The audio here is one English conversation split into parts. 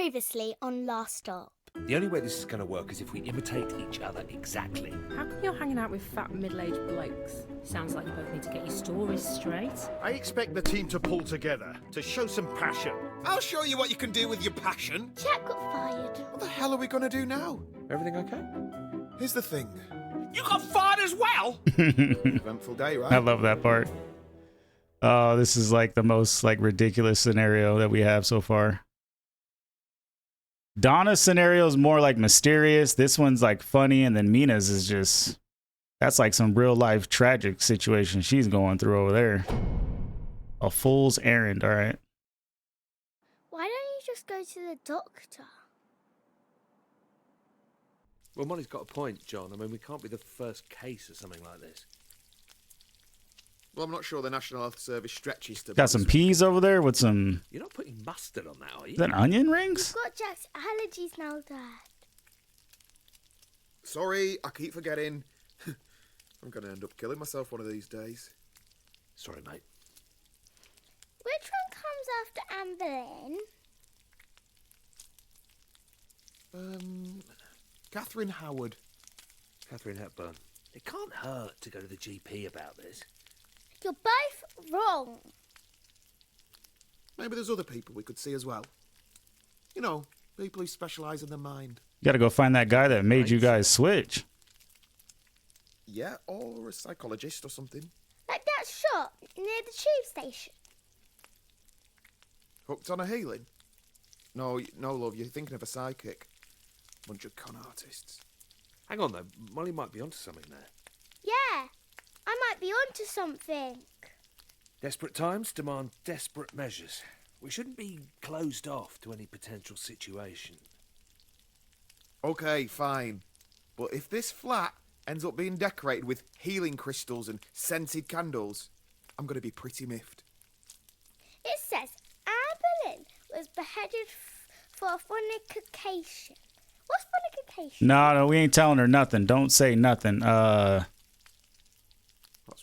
Previously on Last Stop. The only way this is going to work is if we imitate each other exactly. How come you're hanging out with fat middle-aged blokes? Sounds like you both need to get your stories straight. I expect the team to pull together, to show some passion. I'll show you what you can do with your passion. Jack got fired. What the hell are we going to do now? Everything okay? Here's the thing. You got fired as well? Eventful day, right? I love that part. Oh, this is like the most like ridiculous scenario that we have so far. Donna's scenario is more like mysterious. This one's like funny, and then Mina's is just, that's like some real life tragic situation she's going through over there. A fool's errand, all right. Why don't you just go to the doctor? Well, Molly's got a point, John. I mean, we can't be the first case of something like this. Well, I'm not sure the National Health Service stretches to... Got some peas over there with some... You're not putting mustard on that, are you? Is that onion rings? You've got Jack's allergies now, Dad. Sorry, I keep forgetting. I'm going to end up killing myself one of these days. Sorry, mate. Which one comes after Anne Boleyn? Catherine Howard. Catherine Hepburn. It can't hurt to go to the GP about this. You're both wrong. Maybe there's other people we could see as well. You know, people who specialise in the mind. You gotta go find that guy that made you guys switch. Yeah, or a psychologist or something. Like that shop near the tube station. Hooked on a healing? No, love, you're thinking of a psychic. Bunch of con artists. Hang on, though. Molly might be onto something there. Yeah, I might be onto something. Desperate times demand desperate measures. We shouldn't be closed off to any potential situation. Okay, fine. But if this flat ends up being decorated with healing crystals and scented candles, I'm going to be pretty miffed. It says Anne Boleyn was beheaded for fornication. What's fornication? No, we ain't telling her nothing. Don't say nothing. That's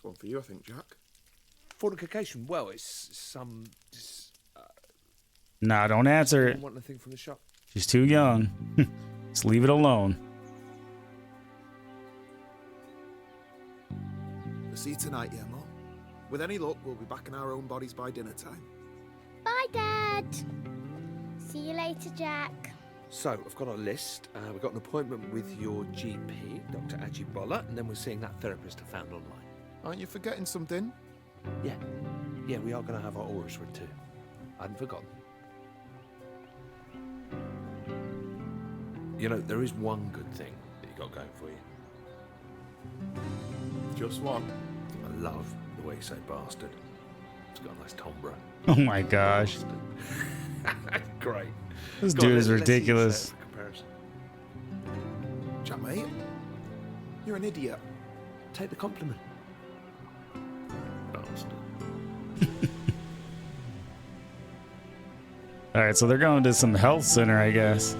one for you, I think, Jack. Fornication, well, it's some... Nah, don't answer it. want anything from the shop? She's too young. Just leave it alone. We'll see you tonight, yeah, Mum? With any luck, we'll be back in our own bodies by dinner time. Bye, Dad. See you later, Jack. So, I've got a list. We've got an appointment with your GP, Dr. Ajibola, and then we're seeing that therapist I found online. Aren't you forgetting something? Yeah, we are going to have our auras read too. I hadn't forgotten. You know, there is one good thing that you got going for you. Just one. I love the way you say bastard. It's got a nice timbre. Oh my gosh. Great. This Go on, dude is let's see you ridiculous. say it for comparison. Jack, mate, you're an idiot. Take the compliment. Bastard. All right, so they're going to some health center, I guess.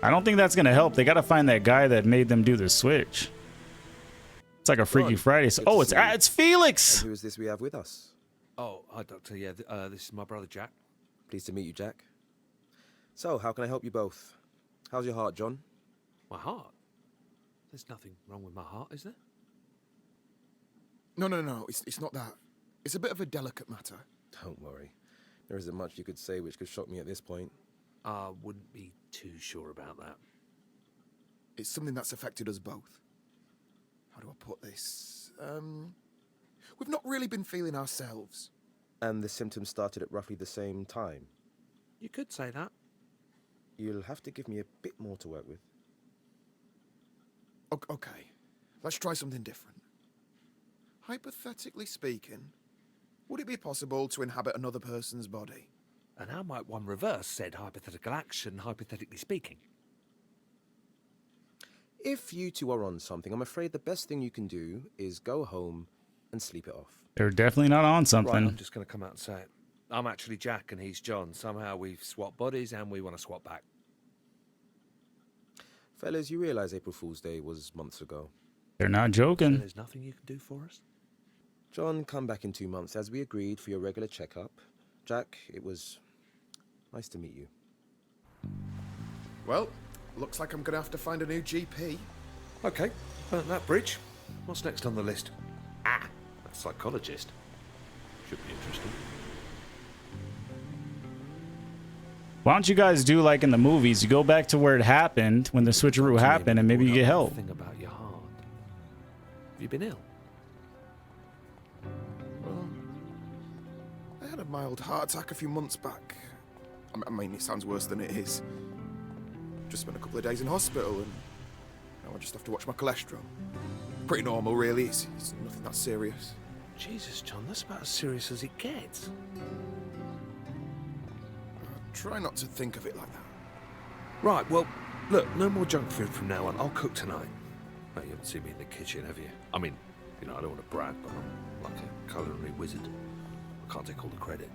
I don't think that's going to help. They got to find that guy that made them do the switch. It's like a Freaky Friday. So, oh, it's Felix. And who is this we have with us? Oh, hi, Doctor. Yeah, this is my brother, Jack. Pleased to meet you, Jack. So, how can I help you both? How's your heart, John? My heart? There's nothing wrong with my heart, is there? No. It's not that. It's a bit of a delicate matter. Don't worry. There isn't much you could say which could shock me at this point. I wouldn't be too sure about that. It's something that's affected us both. How do I put this? We've not really been feeling ourselves. And the symptoms started at roughly the same time. You could say that. You'll have to give me a bit more to work with. Okay, let's try something different. Hypothetically speaking, would it be possible to inhabit another person's body? And how might one reverse said hypothetical action, hypothetically speaking? If you two are on something, I'm afraid the best thing you can do is go home and sleep it off. They're definitely not on something. Right, I'm just going to come out and say it. I'm actually Jack and he's John. Somehow we've swapped bodies and we want to swap back. Fellas, you realize April Fool's Day was months ago. They're not So joking. there's nothing you can do for us? John, come back in 2 months as we agreed for your regular checkup. Jack, it was Nice to meet you. Well, looks like I'm gonna have to find a new GP. Okay, burnt that bridge. What's next on the list? Ah, a psychologist. Should be interesting. Why don't you guys do like in the movies? You go back to where it happened, when the switcheroo happened, and maybe you get help. Thing about your heart. Have you been ill? Well, I had a mild heart attack a few months back. I mean, it sounds worse than it is. Just spent a couple of days in hospital, and now I just have to watch my cholesterol. Pretty normal, really. It's nothing that serious. Jesus, John, that's about as serious as it gets. Try not to think of it like that. Right, well, look, no more junk food from now on. I'll cook tonight. No, you haven't seen me in the kitchen, have you? I mean, you know, I don't want to brag, but I'm like a culinary wizard. I can't take all the credit.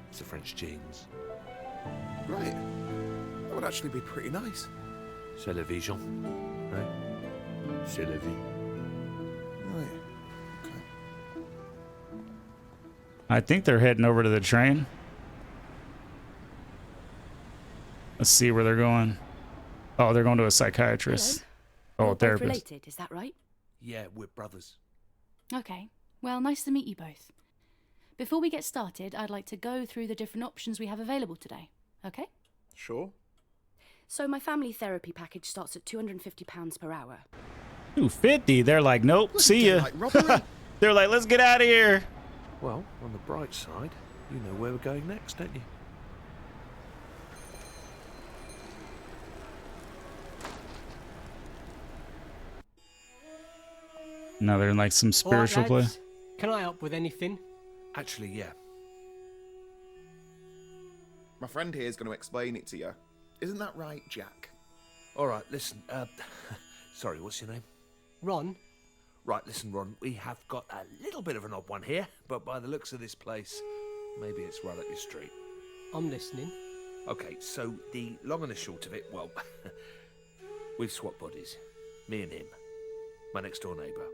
It's the French genes. Right. That would actually be pretty nice. C'est la vie, Jean. Eh? C'est la vie. Right. Okay. I think they're heading over to the train. Let's see where they're going. Oh, they're going to a psychiatrist. Oh, a You're both therapist. related, is that right? Yeah, we're brothers. Okay. Well, nice to meet you both. Before we get started, I'd like to go through the different options we have available today. Okay? Sure. So my family therapy package starts at £250 per hour. 250. They're like, nope, see ya. Like robbery. They're like, let's get out of here. Well, on the bright side, you know where we're going next, don't you? Now they're in like some spiritual play. Can I help with anything? Actually, yeah. My friend here is going to explain it to you. Isn't that right, Jack? All right, listen, sorry, what's your name? Ron? Right, listen, Ron, we have got a little bit of an odd one here, but by the looks of this place, maybe it's right up your street. I'm listening. Okay, so the long and the short of it, well, we've swapped bodies. Me and him. My next door neighbour.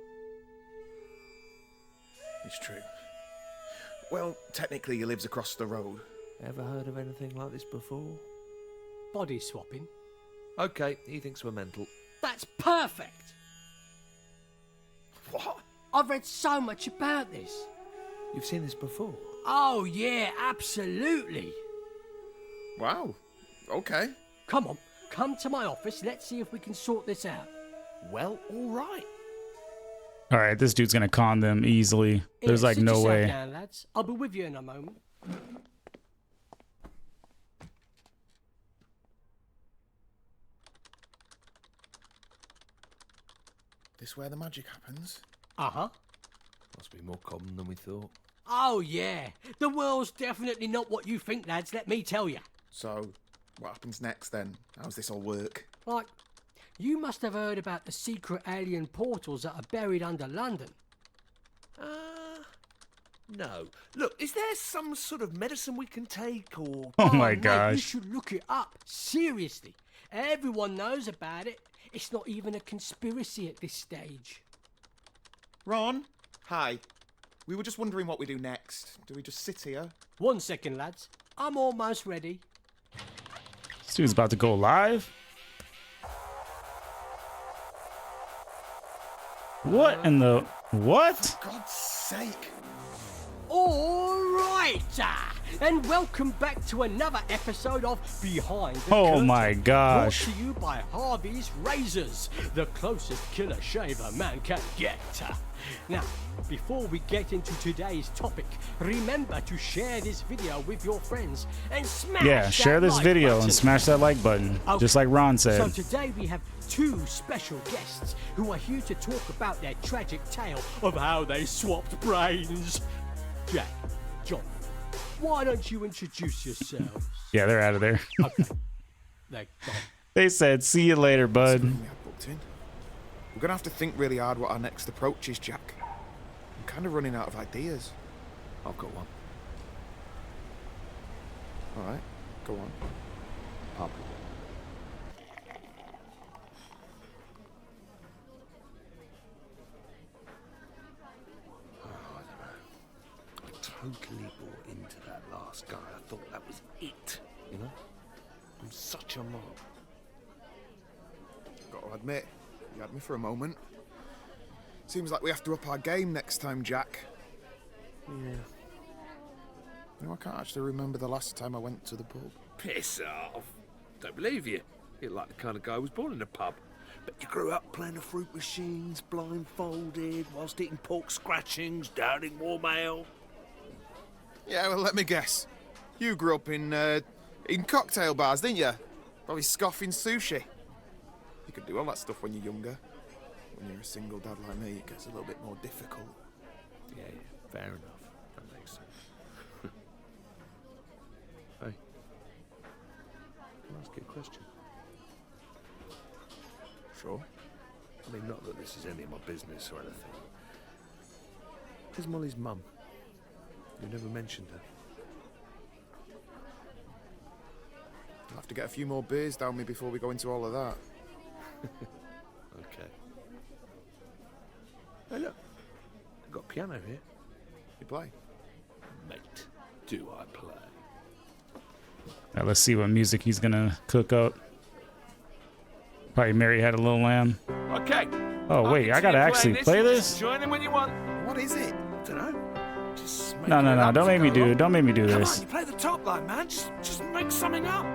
It's true. Well, technically he lives across the road. Ever heard of anything like this before? Body swapping. Okay, he thinks we're mental. That's perfect! What? I've read so much about this. You've seen this before? Oh, yeah, absolutely. Wow. Okay. Come on, come to my office. Let's see if we can sort this out. Well, all right. All right, this dude's gonna con them easily. There's Here, like sit no yourself way. down, lads. I'll be with you in a moment. This where the magic happens? Uh-huh. Must be more common than we thought. Oh, yeah. The world's definitely not what you think, lads, let me tell you. So, what happens next then? How's this all work? Like, you must have heard about the secret alien portals that are buried under London. No. Look, is there some sort of medicine we can take, or... Oh my mate, you gosh. should look it up. Seriously. Everyone knows about it. It's not even a conspiracy at this stage. Ron? Hi. We were just wondering what we do next. Do we just sit here? 1 second, lads. I'm almost ready. This dude's about to go live. What in the what? God's sake. All right, and welcome back to another episode of Behind the Oh Curtain, my gosh. Brought to you by Harvey's Razors, the closest killer shaver man can get. Now, before we get into today's topic, remember to share this video with your friends and smash Yeah, share that this like video button. and smash that like button, Okay, just like Ron So said. today we have two special guests who are here to talk about their tragic tale of how they swapped brains. Jack, John, why don't you introduce yourselves? Yeah, they're out of there. Okay. They're gone. They said, "See you later, bud." We have booked in. We're gonna have to think really hard what our next approach is, Jack. I'm kind of running out of ideas. I've got one. All right, go on. Pub. Totally bought into that last guy. I thought that was it. You know, such a mob. Got to admit, you had me for a moment. Seems like we have to up our game next time, Jack. Yeah. You know, I can't actually remember the last time I went to the pub. Piss off. Don't believe you. You're like the kind of guy who was born in a pub. But you grew up playing the fruit machines, blindfolded, whilst eating pork scratchings, downing warm ale. Yeah, well, let me guess. You grew up in cocktail bars, didn't you? Probably scoffing sushi. You could do all that stuff when you're younger. When you're a single dad like me, it gets a little bit more difficult. Yeah, fair enough. That makes sense. Hey, can I ask you a question? Sure. I mean, not that this is any of my business or anything. Where's Molly's mum? You never mentioned her. I'll have to get a few more beers down me before we go into all of that. Okay. Hey, look. I've got a piano here. You play? Mate, do I play? Now let's see what music he's gonna cook up. Probably Mary Had a Little Lamb. Okay. Oh wait, I gotta actually play this? Join in when you want. What is it? I don't know. Just make No, it up don't as make me you do go it. Don't make me do along. Come this. on, you play the top line, man. Just make something up.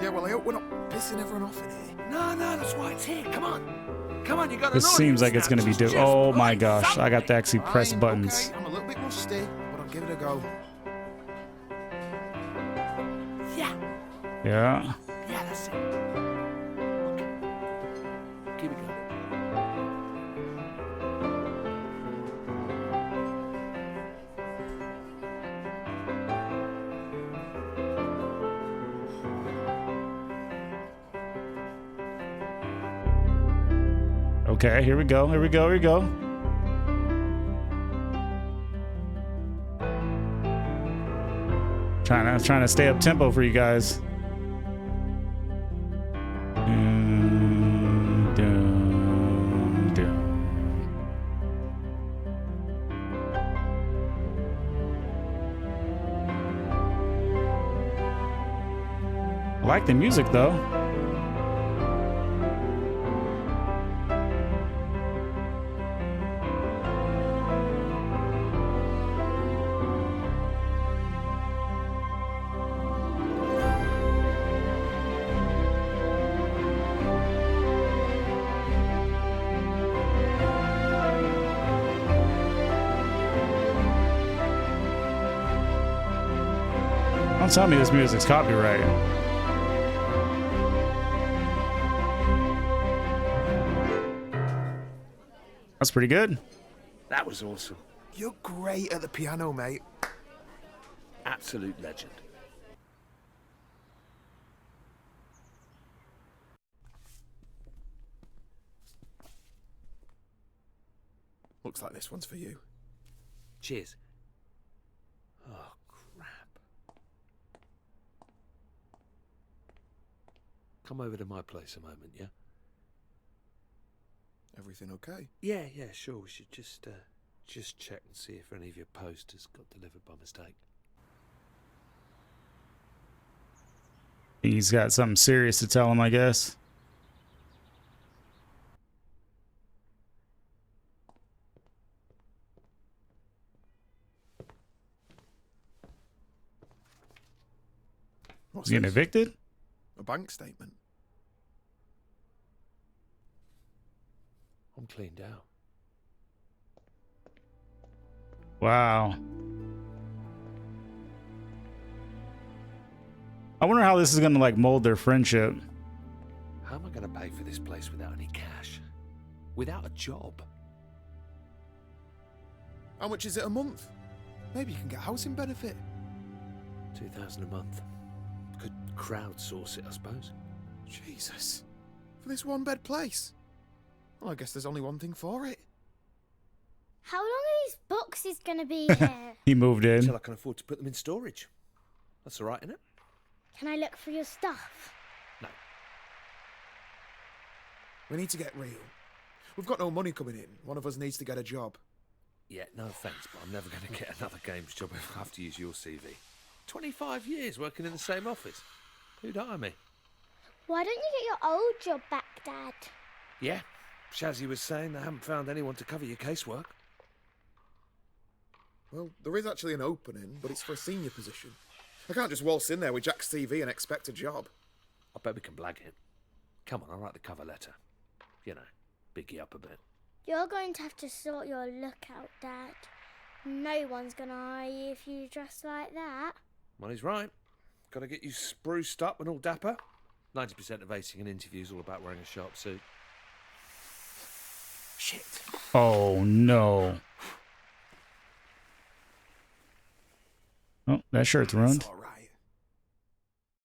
Yeah, well, I hope we're not pissing everyone off in here. No, that's why it's here. Come on. Come on, you got an This seems audience like it's now. gonna be Just oh my play gosh, I got to something. actually press Fine, buttons. Okay, I'm a little bit rusty, but I'll give it a go. Yeah. Yeah. Yeah, that's it. Okay. Keep it going. Okay, here we go. Here we go. Here we go. Trying to stay up tempo for you guys. Dun, dun. I like the music though. Don't tell me this music's copyrighted. That's pretty good. That was awesome. You're great at the piano, mate. Absolute legend. Looks like this one's for you. Cheers. Oh, crap. Come over to my place a moment, yeah? Everything okay? Yeah, sure. We should just check and see if any of your posters got delivered by mistake. He's got something serious to tell him, I guess. What's He's getting this? evicted? A bank statement. I'm cleaned out. Wow. I wonder how this is gonna like mold their friendship. How am I going to pay for this place without any cash? Without a job? How much is it a month? Maybe you can get housing benefit. 2,000 a month. Could crowdsource it, I suppose. Jesus. For this one-bed place? Well, I guess there's only one thing for it. How long are these boxes gonna be here? He moved in. Until I can afford to put them in storage. That's all right, isn't it? Can I look for your stuff? No. We need to get real. We've got no money coming in. One of us needs to get a job. Yeah, no offence, but I'm never going to get another games job if I have to use your CV. 25 years working in the same office. Who'd hire me? Why don't you get your old job back, Dad? Yeah, Shazzy was saying they haven't found anyone to cover your casework. Well, there is actually an opening, but it's for a senior position. I can't just waltz in there with Jack's CV and expect a job. I bet we can blag it. Come on, I'll write the cover letter. You know, big you up a bit. You're going to have to sort your look out, Dad. No one's going to hire you if you dress like that. Well, he's right. Got to get you spruced up and all dapper. 90% of acing an interview is all about wearing a sharp suit. Shit. Oh no. Oh, that shirt's ruined. It's all right.